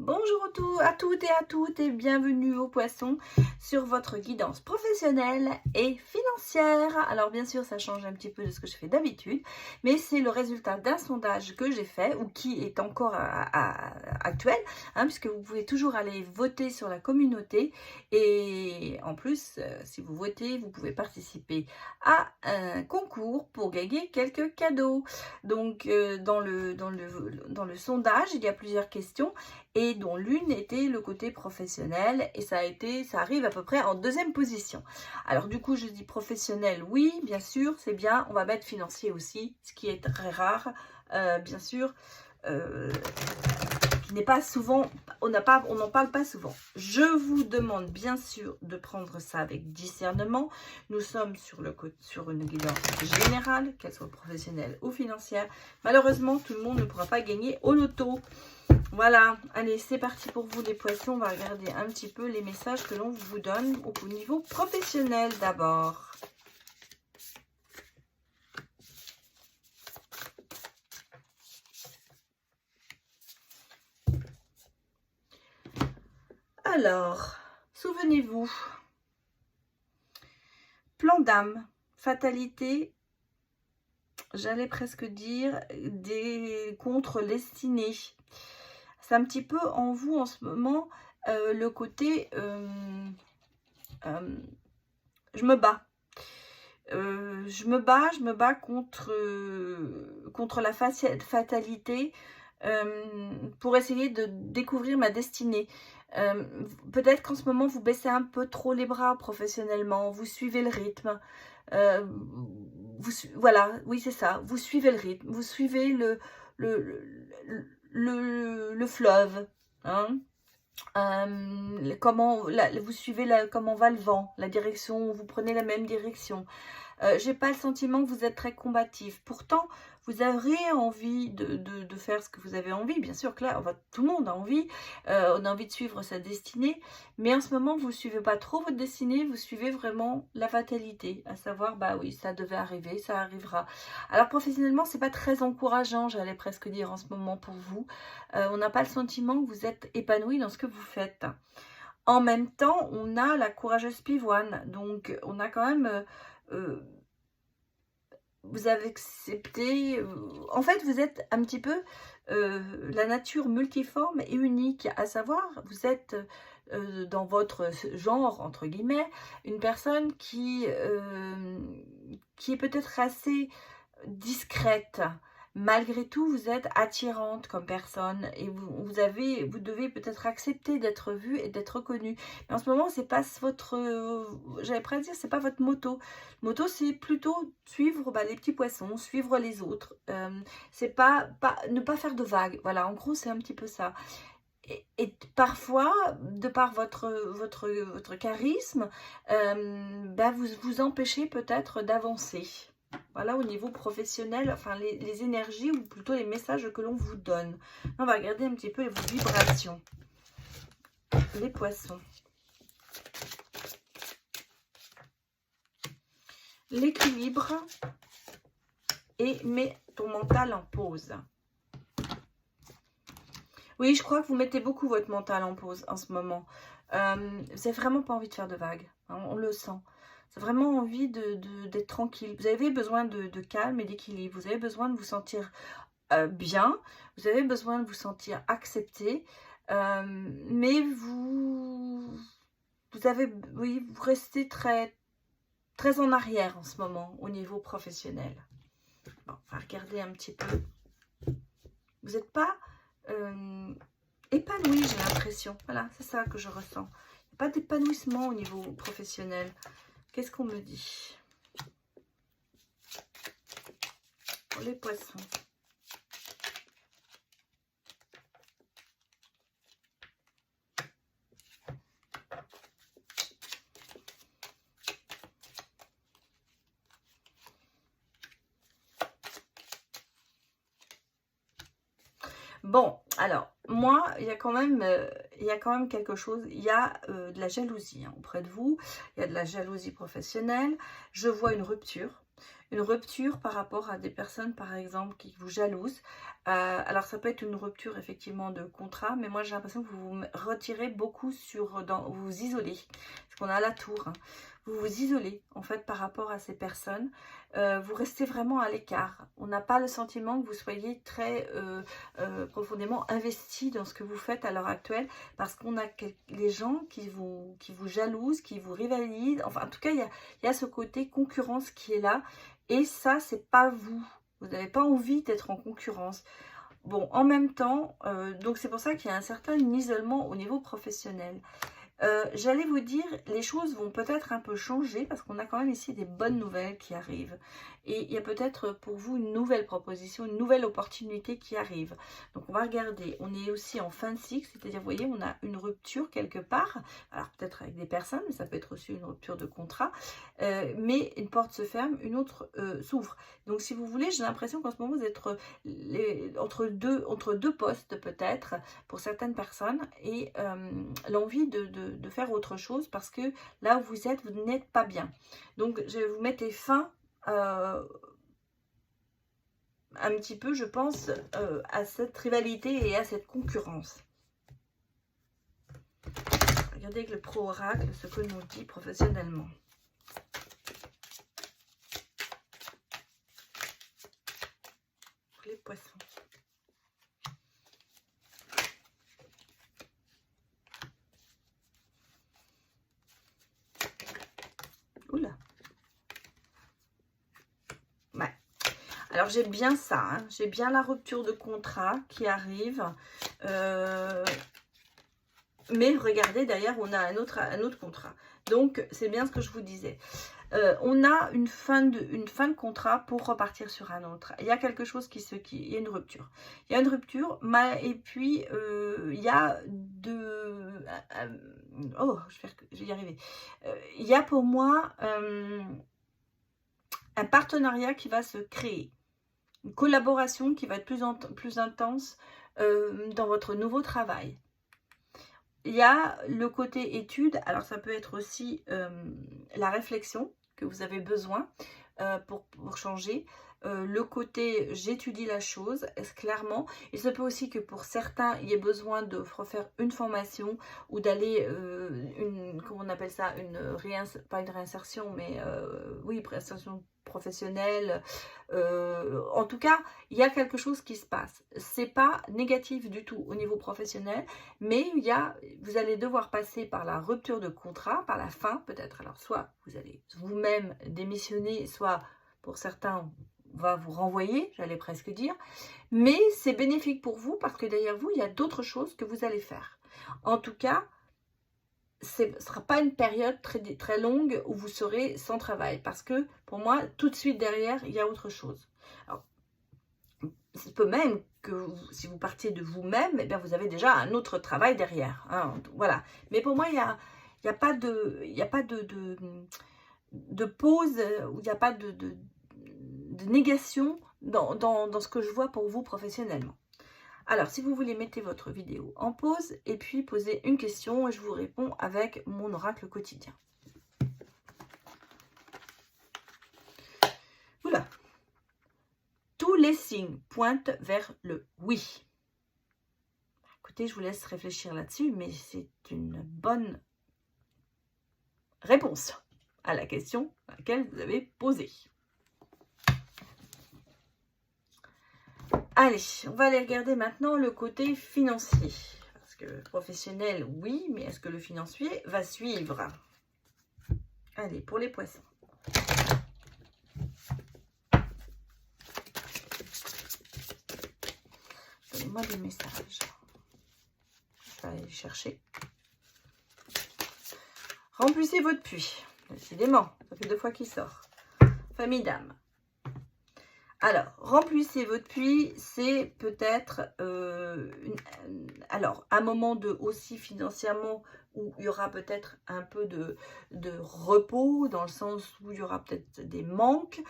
Bonjour à toutes et à toutes et bienvenue aux poissons sur votre guidance professionnelle et financière. Alors bien sûr ça change un petit peu de ce que je fais d'habitude, mais c'est le résultat d'un sondage que j'ai fait ou qui est encore actuel, puisque vous pouvez toujours aller voter sur la communauté et en plus si vous votez vous pouvez participer à un concours pour gagner quelques cadeaux. Donc dans le sondage il y a plusieurs questions et dont l'une était le côté professionnel et ça arrive à peu près en deuxième position. Alors du coup je dis professionnel, oui bien sûr c'est bien, on va mettre financier aussi, ce qui est très rare, bien sûr, qui n'est pas souvent, on n'en parle pas souvent. Je vous demande bien sûr de prendre ça avec discernement. Nous sommes sur une guidance générale, qu'elle soit professionnelle ou financière. Malheureusement tout le monde ne pourra pas gagner au loto. Voilà, allez, c'est parti pour vous les poissons. On va regarder un petit peu les messages que l'on vous donne au niveau professionnel d'abord. Alors, souvenez-vous, plan d'âme, fatalité, j'allais presque dire des contre-destinés. C'est un petit peu en vous en ce moment le côté je me bats. Je me bats contre la fatalité pour essayer de découvrir ma destinée. Peut-être qu'en ce moment, vous baissez un peu trop les bras professionnellement, vous suivez le rythme. Voilà, oui, c'est ça, vous suivez le rythme, vous suivez le fleuve. Hein. Vous suivez comment va le vent, la direction, vous prenez la même direction. J'ai pas le sentiment que vous êtes très combatif. Pourtant, vous aurez envie de faire ce que vous avez envie. Bien sûr que là, tout le monde a envie. On a envie de suivre sa destinée. Mais en ce moment, vous ne suivez pas trop votre destinée. Vous suivez vraiment la fatalité. À savoir, bah oui, ça devait arriver, ça arrivera. Alors, professionnellement, c'est pas très encourageant, j'allais presque dire en ce moment pour vous. On n'a pas le sentiment que vous êtes épanoui dans ce que vous faites. En même temps, on a la courageuse pivoine. Donc, on a quand même... vous avez accepté, en fait vous êtes un petit peu la nature multiforme et unique, à savoir vous êtes dans votre genre entre guillemets une personne qui est peut-être assez discrète. Malgré tout, vous êtes attirante comme personne et vous devez peut-être accepter d'être vue et d'être reconnue. Mais en ce moment, c'est pas votre, j'allais presque dire, c'est pas votre moto. Le moto, c'est plutôt suivre les petits poissons, suivre les autres. C'est ne pas faire de vagues. Voilà, en gros, c'est un petit peu ça. Et parfois, de par votre charisme, vous vous empêchez peut-être d'avancer. Voilà, au niveau professionnel, enfin les énergies ou plutôt les messages que l'on vous donne. On va regarder un petit peu vos vibrations. Les poissons. L'équilibre et mets ton mental en pause. Oui, je crois que vous mettez beaucoup votre mental en pause en ce moment. Vous n'avez vraiment pas envie de faire de vagues. Hein, on le sent. Vous avez vraiment envie d'être tranquille. Vous avez besoin de calme et d'équilibre. Vous avez besoin de vous sentir bien. Vous avez besoin de vous sentir accepté. Mais vous restez très, très en arrière en ce moment au niveau professionnel. Bon, on va regarder un petit peu. Vous n'êtes pas épanoui, j'ai l'impression. Voilà, c'est ça que je ressens. Il n'y a pas d'épanouissement au niveau professionnel. Qu'est-ce qu'on me dit pour les poissons? Bon, alors, moi, il y a quand même quelque chose. Il y a de la jalousie auprès de vous. Il y a de la jalousie professionnelle. Je vois une rupture. une rupture par rapport à des personnes, par exemple, qui vous jalousent. Alors, ça peut être une rupture, effectivement, de contrat, mais moi, j'ai l'impression que vous vous retirez beaucoup vous vous isolez. Parce qu'on a la tour, hein. Vous vous isolez, en fait, par rapport à ces personnes. Vous restez vraiment à l'écart. On n'a pas le sentiment que vous soyez très profondément investi dans ce que vous faites à l'heure actuelle, parce qu'on a les gens qui vous jalousent, qui vous rivalisent. Enfin, en tout cas, il y a ce côté concurrence qui est là. Et ça, c'est pas vous. Vous n'avez pas envie d'être en concurrence. Bon, en même temps, donc c'est pour ça qu'il y a un certain isolement au niveau professionnel. J'allais vous dire, les choses vont peut-être un peu changer parce qu'on a quand même ici des bonnes nouvelles qui arrivent. Et il y a peut-être pour vous une nouvelle proposition, une nouvelle opportunité qui arrive. Donc on va regarder, on est aussi en fin de cycle, c'est-à-dire, vous voyez, on a une rupture quelque part. Alors peut-être avec des personnes, mais ça peut être aussi une rupture de contrat. Mais une porte se ferme, une autre s'ouvre. Donc si vous voulez, j'ai l'impression qu'en ce moment, vous êtes entre deux postes peut-être pour certaines personnes. Et l'envie de faire autre chose parce que là où vous êtes, vous n'êtes pas bien. Donc, je vais vous mettre fin un petit peu, je pense, à cette rivalité et à cette concurrence. Regardez avec le pro-oracle ce que nous dit professionnellement. Pour les poissons. Oula. Ouais. Alors, j'ai bien ça. Hein. J'ai bien la rupture de contrat qui arrive. Mais regardez, derrière, on a un autre contrat. Donc, c'est bien ce que je vous disais. On a une fin de contrat pour repartir sur un autre. Il y a quelque chose il y a une rupture. Il y a une rupture, et puis il y a je vais y arriver. Il y a pour moi un partenariat qui va se créer. Une collaboration qui va être plus intense dans votre nouveau travail. Il y a le côté étude, alors ça peut être aussi la réflexion que vous avez besoin pour changer. Le côté j'étudie la chose, clairement. Il se peut aussi que pour certains, il y ait besoin de refaire une formation ou d'aller, comment on appelle ça, pas une réinsertion, mais oui, réinsertion professionnelle. En tout cas, il y a quelque chose qui se passe. C'est pas négatif du tout au niveau professionnel, mais vous allez devoir passer par la rupture de contrat, par la fin peut-être. Alors soit vous allez vous-même démissionner, soit pour certains on va vous renvoyer, j'allais presque dire, mais c'est bénéfique pour vous parce que derrière vous il y a d'autres choses que vous allez faire. En tout cas, ce ne sera pas une période très longue où vous serez sans travail. Parce que, pour moi, tout de suite derrière, il y a autre chose. Alors, il peut même que si vous partiez de vous-même, eh bien, vous avez déjà un autre travail derrière. Hein, voilà. Mais pour moi, il n'y a pas de pause, ou il n'y a pas de négation dans ce que je vois pour vous professionnellement. Alors, si vous voulez, mettez votre vidéo en pause et puis posez une question et je vous réponds avec mon oracle quotidien. Oula. Tous les signes pointent vers le oui. Écoutez, je vous laisse réfléchir là-dessus, mais c'est une bonne réponse à la question à laquelle vous avez posé. Allez, on va aller regarder maintenant le côté financier. Parce que professionnel, oui, mais est-ce que le financier va suivre? Allez, pour les poissons. Donnez-moi des messages. Je vais aller les chercher. Remplissez votre puits. Décidément, ça fait 2 fois qu'il sort. Famille d'âme. Alors, remplissez votre puits, c'est peut-être un moment aussi financièrement où il y aura peut-être un peu de repos, dans le sens où il y aura peut-être des manques,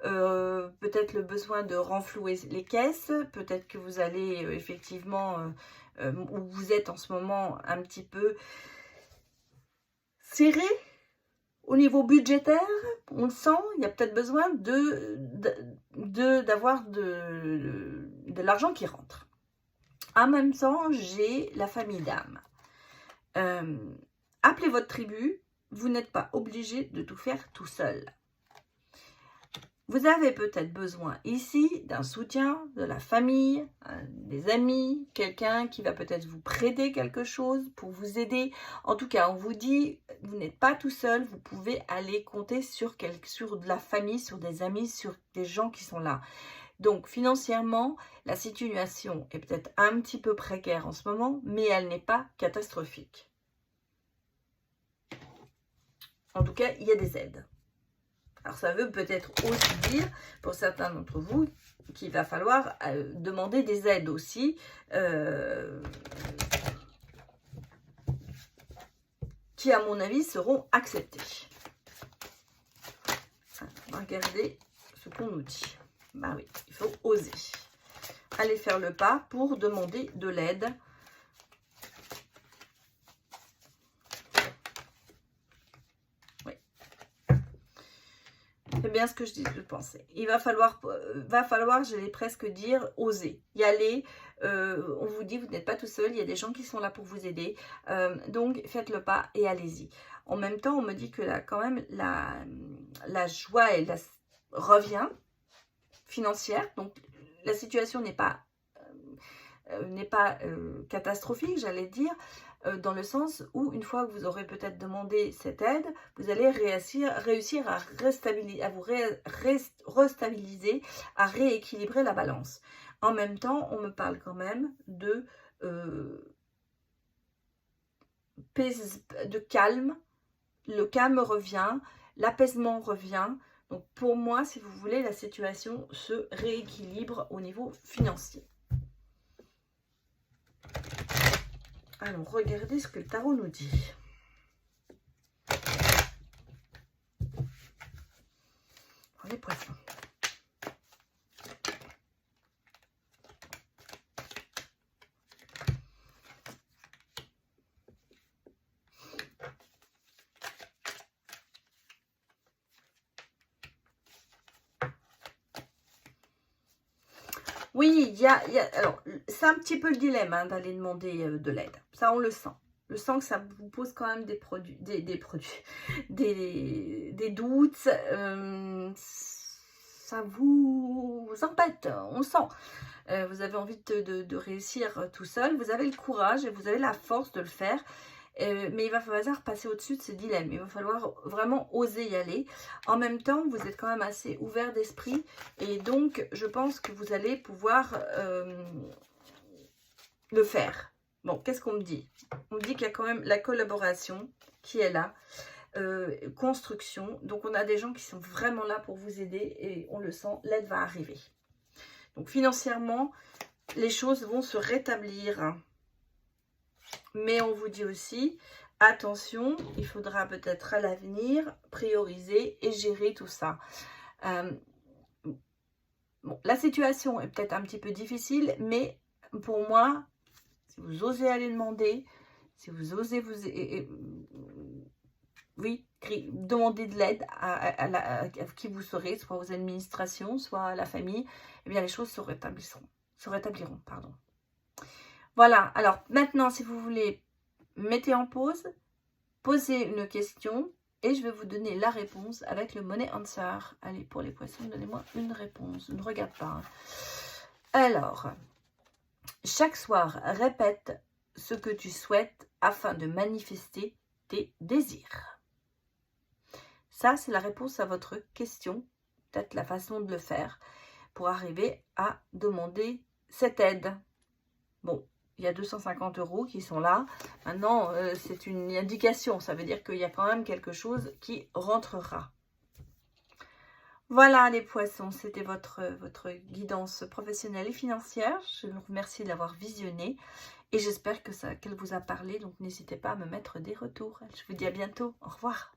peut-être le besoin de renflouer les caisses, peut-être que vous allez effectivement, où vous êtes en ce moment un petit peu serré, Au niveau budgétaire, on le sent, il y a peut-être besoin d'avoir de l'argent qui rentre. En même temps, j'ai la famille d'âme. Appelez votre tribu, vous n'êtes pas obligé de tout faire tout seul. Vous avez peut-être besoin ici d'un soutien de la famille, des amis, quelqu'un qui va peut-être vous prêter quelque chose pour vous aider. En tout cas, on vous dit, vous n'êtes pas tout seul, vous pouvez aller compter sur de la famille, sur des amis, sur des gens qui sont là. Donc, financièrement, la situation est peut-être un petit peu précaire en ce moment, mais elle n'est pas catastrophique. En tout cas, il y a des aides. Alors, ça veut peut-être aussi dire, pour certains d'entre vous, qu'il va falloir demander des aides aussi, qui, à mon avis, seront acceptées. On va regarder ce qu'on nous dit. Bah oui, il faut oser. Aller faire le pas pour demander de l'aide. C'est bien ce que je pensais. Il va falloir, j'allais presque dire, oser. Y aller. On vous dit, vous n'êtes pas tout seul. Il y a des gens qui sont là pour vous aider. Donc, faites le pas et allez-y. En même temps, on me dit que là, quand même, la joie revient financière. Donc, la situation n'est pas catastrophique, j'allais dire. Dans le sens où, une fois que vous aurez peut-être demandé cette aide, vous allez réussir à restabiliser, à rééquilibrer la balance. En même temps, on me parle quand même de calme. Le calme revient, l'apaisement revient. Donc, pour moi, si vous voulez, la situation se rééquilibre au niveau financier. Allons regarder ce que le tarot nous dit. Les poissons. Oui, alors, c'est un petit peu le dilemme hein, d'aller demander de l'aide. Ça, on le sent. Je sens que ça vous pose quand même des doutes. Ça vous embête, on le sent. Vous avez envie de réussir tout seul. Vous avez le courage et vous avez la force de le faire. Mais il va falloir passer au-dessus de ce dilemme. Il va falloir vraiment oser y aller. En même temps, vous êtes quand même assez ouvert d'esprit. Et donc, je pense que vous allez pouvoir le faire. Bon, qu'est-ce qu'on me dit? On me dit qu'il y a quand même la collaboration qui est là. Construction. Donc, on a des gens qui sont vraiment là pour vous aider. Et on le sent, l'aide va arriver. Donc, financièrement, les choses vont se rétablir. Mais on vous dit aussi, attention, il faudra peut-être à l'avenir prioriser et gérer tout ça. Bon, la situation est peut-être un petit peu difficile, mais pour moi, si vous osez aller demander, si vous osez demander de l'aide à qui vous serez, soit aux administrations, soit à la famille, eh bien les choses se rétabliront, pardon. Voilà, alors maintenant, si vous voulez, mettez en pause, posez une question et je vais vous donner la réponse avec le Money Answer. Allez, pour les poissons, donnez-moi une réponse. Ne regarde pas. Hein. Alors, chaque soir, répète ce que tu souhaites afin de manifester tes désirs. Ça, c'est la réponse à votre question, peut-être la façon de le faire pour arriver à demander cette aide. Bon. Il y a 250 € qui sont là. Maintenant, c'est une indication. Ça veut dire qu'il y a quand même quelque chose qui rentrera. Voilà les poissons. C'était votre guidance professionnelle et financière. Je vous remercie de l'avoir visionné. Et j'espère qu'elle vous a parlé. Donc, n'hésitez pas à me mettre des retours. Je vous dis à bientôt. Au revoir.